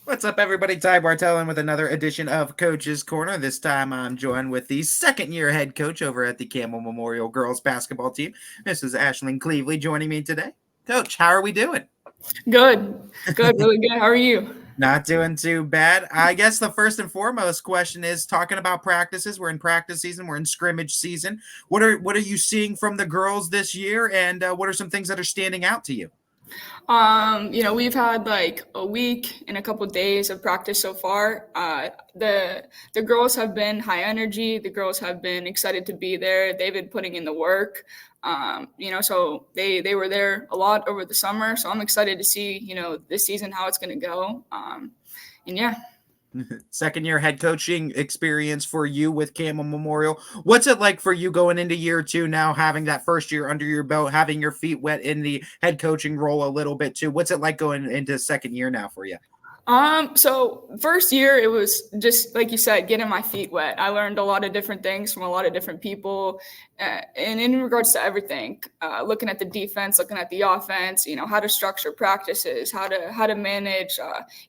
What's up, everybody? Ty Bartellin with another edition of Coach's Corner. This time I'm joined with the second-year head coach over at the Campbell Memorial girls basketball team, Mrs. Ashlynn Cleevely, joining me today. Coach, how are we doing? Good, good, really good. How are you? Not doing too bad. I guess the first and foremost question is talking about practices. We're in practice season. We're in scrimmage season. What are you seeing from the girls this year, and what are some things that are standing out to you? We've had like a week and a couple days of practice so far. The girls have been high energy. The girls have been excited to be there. They've been putting in the work. So they were there a lot over the summer. So I'm excited to see this season how it's going to go. And yeah. Second year head coaching experience for you with Campbell Memorial. What's it like for you going into year two now, having that first year under your belt, having your feet wet in the head coaching role a little bit too? What's it like going into second year now for you? So first year it was just like you said, getting my feet wet. I learned a lot of different things from a lot of different people, and in regards to everything, looking at the defense, looking at the offense, how to structure practices, how to manage,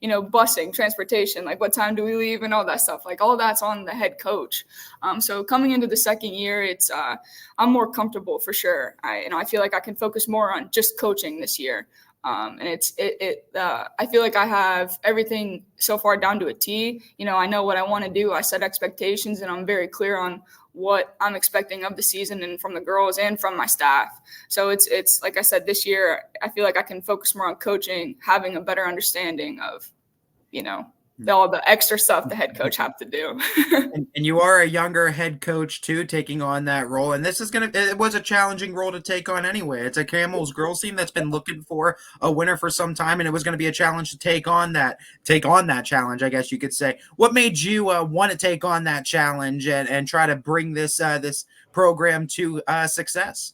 busing, transportation, like what time do we leave, and all that stuff. Like all that's on the head coach. So coming into the second year, it's I'm more comfortable for sure. I feel like I can focus more on just coaching this year. And I feel like I have everything so far down to a T. I know what I want to do. I set expectations, and I'm very clear on what I'm expecting of the season and from the girls and from my staff. So it's like I said, this year I feel like I can focus more on coaching, having a better understanding of, all the extra stuff the head coach have to do. And you are a younger head coach too, taking on that role. And it was a challenging role to take on anyway. It's a Camels girls team that's been looking for a winner for some time, and it was going to be a challenge to take on that challenge, I guess you could say. What made you want to take on that challenge and try to bring this program to success?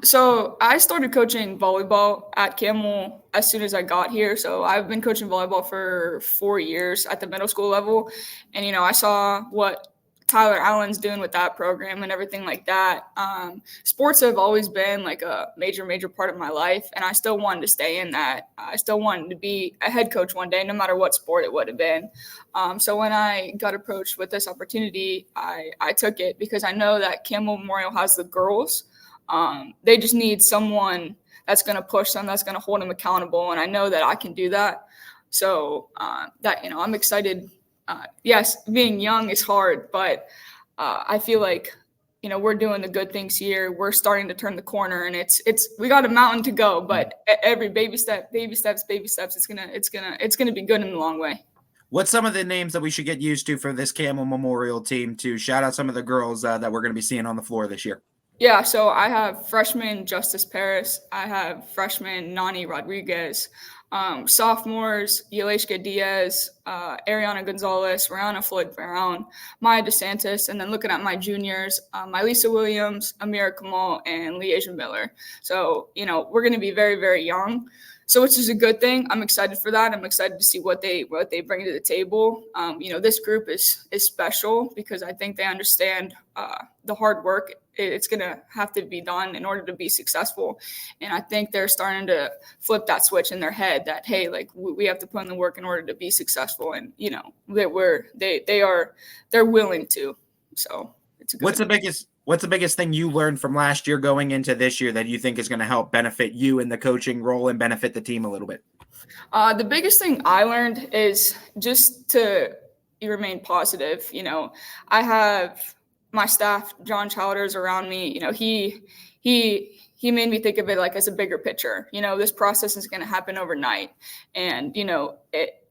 So I started coaching volleyball at Campbell as soon as I got here. So I've been coaching volleyball for 4 years at the middle school level. And, I saw what Tyler Allen's doing with that program and everything like that. Sports have always been like a major, major part of my life. And I still wanted to stay in that. I still wanted to be a head coach one day, no matter what sport it would have been. So when I got approached with this opportunity, I took it because I know that Campbell Memorial has the girls. They just need someone that's going to push them, that's going to hold them accountable. And I know that I can do that. So I'm excited. Yes, being young is hard, but I feel like, we're doing the good things here. We're starting to turn the corner, and we got a mountain to go, but every baby steps, it's going to be good in the long way. What's some of the names that we should get used to for this Campbell Memorial team to shout out some of the girls that we're going to be seeing on the floor this year? Yeah, so I have freshman Justice Paris. I have freshman Nani Rodriguez. Sophomores, Yaleshka Diaz, Ariana Gonzalez, Rihanna Floyd Brown, Maya DeSantis, and then looking at my juniors, Lisa Williams, Amira Kamal, and Liasia Miller. So, we're going to be very, very young. So, which is a good thing. I'm excited for that. I'm excited to see what they bring to the table. This group is special because I think they understand the hard work it's going to have to be done in order to be successful. And I think they're starting to flip that switch in their head that, hey, like we have to put in the work in order to be successful. And, they're willing to. So it's a good. What's the biggest thing you learned from last year going into this year that you think is going to help benefit you in the coaching role and benefit the team a little bit? The biggest thing I learned is just to remain positive. I have my staff, John Childers, around me. He made me think of it like as a bigger picture. This process is going to happen overnight, and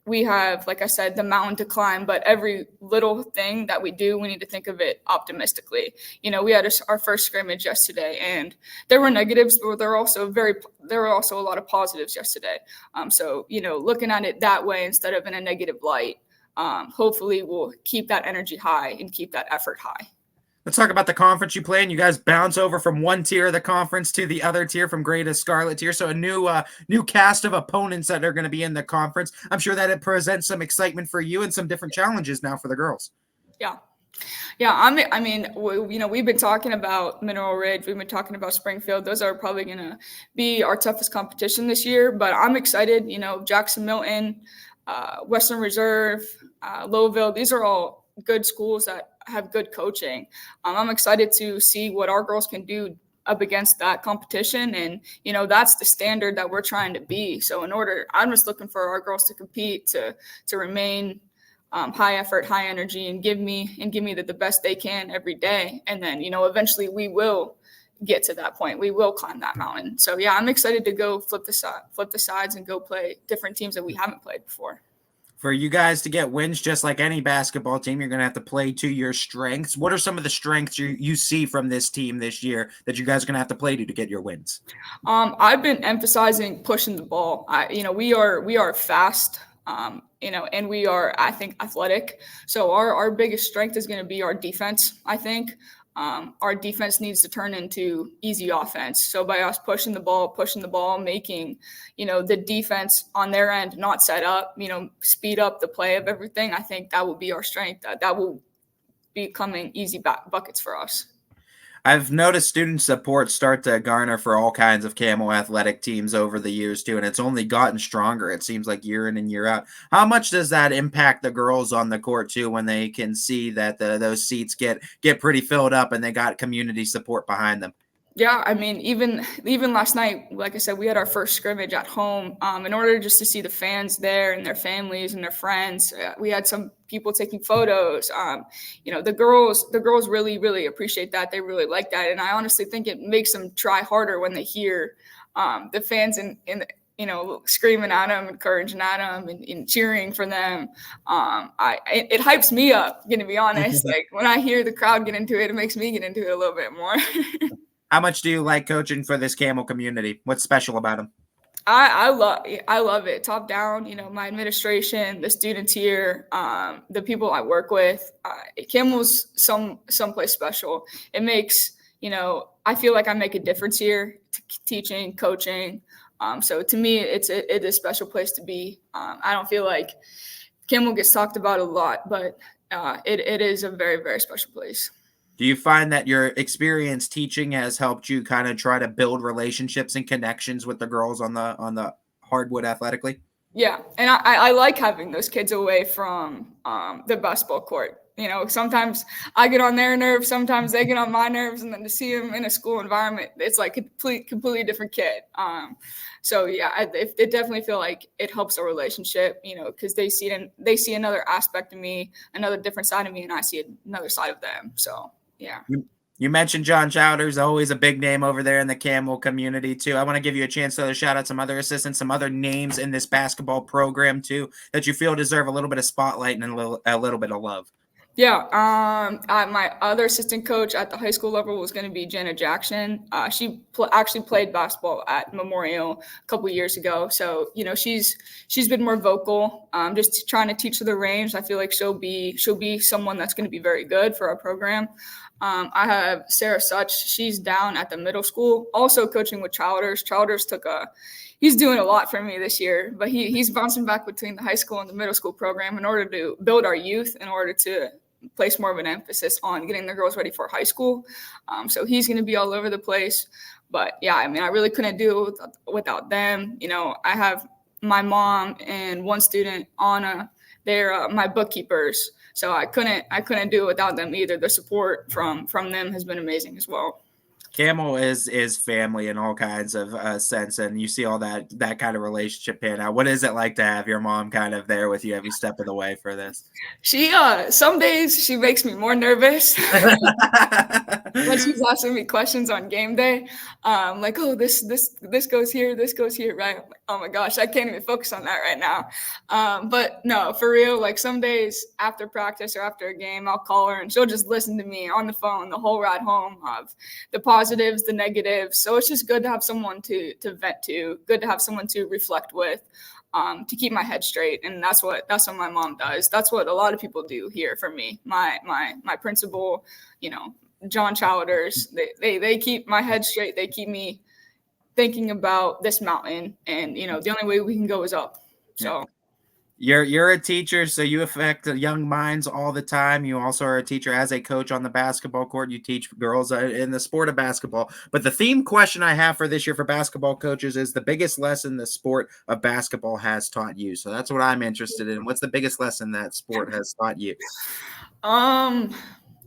we have, like I said, the mountain to climb, but every little thing that we do, we need to think of it optimistically. We had our first scrimmage yesterday, and there were negatives, but there were also a lot of positives yesterday. So looking at it that way instead of in a negative light, hopefully we'll keep that energy high and keep that effort high. Let's talk about the conference you play in. You guys bounce over from one tier of the conference to the other tier, from gray to scarlet tier. So a new cast of opponents that are going to be in the conference. I'm sure that it presents some excitement for you and some different challenges now for the girls. Yeah. Yeah, I mean, we've been talking about Mineral Ridge, we've been talking about Springfield. Those are probably going to be our toughest competition this year, but I'm excited. Jackson Milton, Western Reserve, Lowville, these are all good schools that have good coaching. I'm excited to see what our girls can do up against that competition. And, that's the standard that we're trying to be. So I'm just looking for our girls to compete, to remain high effort, high energy, and give me the best they can every day. And then, eventually we will get to that point. We will climb that mountain. So yeah, I'm excited to go flip the sides and go play different teams that we haven't played before. For you guys to get wins, just like any basketball team, you're going to have to play to your strengths. What are some of the strengths you see from this team this year that you guys are going to have to play to get your wins? I've been emphasizing pushing the ball. We are fast. And we are, I think, athletic. So our biggest strength is going to be our defense, I think. Our defense needs to turn into easy offense. So by us pushing the ball, making, the defense on their end not set up, speed up the play of everything, I think that will be our strength. That will be coming easy buckets for us. I've noticed student support start to garner for all kinds of Camel athletic teams over the years too, and it's only gotten stronger. It seems like year in and year out. How much does that impact the girls on the court too, when they can see that those seats get pretty filled up and they got community support behind them? Yeah, I mean, even last night, like I said, we had our first scrimmage at home. In order just to see the fans there and their families and their friends, we had some people taking photos. The girls really, really appreciate that. They really like that, and I honestly think it makes them try harder when they hear the fans screaming at them, encouraging at them, and cheering for them. It hypes me up. Going to be honest, like when I hear the crowd get into it, it makes me get into it a little bit more. How much do you like coaching for this Camel community? What's special about them? I love it. Top down, my administration, the students here, the people I work with. Camel's someplace special. It makes I feel like I make a difference here, teaching, coaching. So to me, it is a special place to be. I don't feel like Camel gets talked about a lot, but it is a very, very special place. Do you find that your experience teaching has helped you kind of try to build relationships and connections with the girls on the hardwood athletically? Yeah, and I like having those kids away from the basketball court. Sometimes I get on their nerves, sometimes they get on my nerves, and then to see them in a school environment, it's like a completely different kid. So yeah, it definitely feel like it helps our relationship, because they see another aspect of me, another different side of me, and I see another side of them. So yeah. You mentioned John Chowders, always a big name over there in the Camel community too. I want to give you a chance to shout out some other assistants, some other names in this basketball program too that you feel deserve a little bit of spotlight and a little bit of love. Yeah, my other assistant coach at the high school level was going to be Jenna Jackson. She actually played basketball at Memorial a couple of years ago, so she's been more vocal. Just trying to teach her the range. I feel like she'll be someone that's going to be very good for our program. I have Sarah Such. She's down at the middle school, also coaching with Childers. Childers he's doing a lot for me this year, but he's bouncing back between the high school and the middle school program in order to build our youth, in order to place more of an emphasis on getting the girls ready for high school. So he's going to be all over the place. But yeah, I mean, I really couldn't do it without them. I have my mom and one student, Anna. They're my bookkeepers. So I couldn't do it without them either. The support from them has been amazing as well. Camel is family in all kinds of sense, and you see all that kind of relationship pan out. What is it like to have your mom kind of there with you every step of the way for this? She some days she makes me more nervous when she's asking me questions on game day. Like, oh, this goes here, this goes here, right? Like, oh my gosh, I can't even focus on that right now. But no, for real, like some days after practice or after a game, I'll call her and she'll just listen to me on the phone the whole ride home of the positives, the negatives. So it's just good to have someone to vent to, good to have someone to reflect with. To keep my head straight, and that's what my mom does. That's what a lot of people do here for me. My principal, John Chowders, they keep my head straight. They keep me thinking about this mountain, and the only way we can go is up. So. You're a teacher, so you affect young minds all the time. You also are a teacher as a coach on the basketball court. You teach girls in the sport of basketball. But the theme question I have for this year for basketball coaches is the biggest lesson the sport of basketball has taught you. So that's what I'm interested in. What's the biggest lesson that sport has taught you? Um,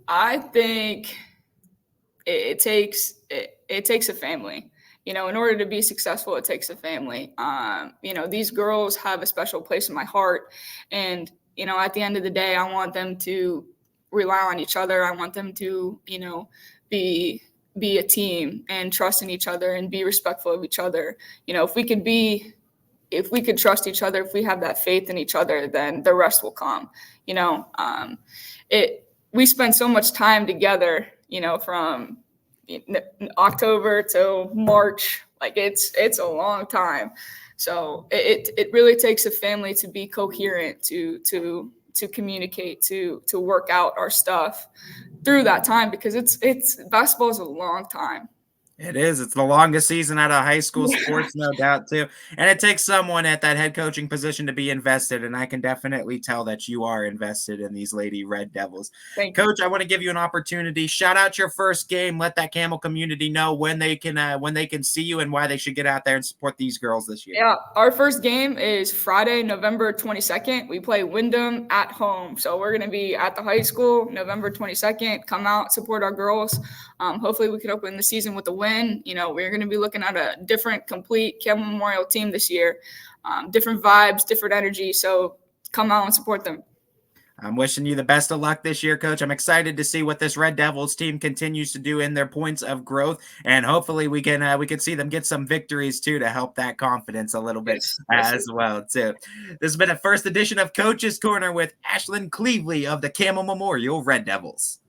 I think it takes a family. You know, in order to be successful, it takes a family. You know, these girls have a special place in my heart, and you know, at the end of the day, I want them to rely on each other. I want them to, you know, be be a team and trust in each other and be respectful of each other. You know, if we could trust each other, if we have that faith in each other, then the rest will come. You know, it we spend so much time together. You know, from October to March, like it's a long time. So it really takes a family to be coherent, to communicate, to work out our stuff through that time because it's basketball is a long time. It is. It's the longest season out of high school Yeah, sports, no doubt, too. And it takes someone at that head coaching position to be invested. And I can definitely tell that you are invested in these Lady Red Devils. thank you. Coach, I want to give you an opportunity. Shout out your first game. Let that Camel community know when they can see you and why they should get out there and support these girls this year. Yeah, our first game is Friday, November 22nd. We play Wyndham at home. So we're going to be at the high school November 22nd. Come out, support our girls. Hopefully, we can open the season with a win. You know, we're going to be looking at a different, complete Campbell Memorial team this year. Different vibes, different energy. So come out and support them. I'm wishing you the best of luck this year, Coach. I'm excited to see what this Red Devils team continues to do in their points of growth, and hopefully we can see them get some victories too to help that confidence a little bit Yes, yes, sir. as well too. This has been a first edition of Coach's Corner with Ashlynn Cleevely of the Campbell Memorial Red Devils.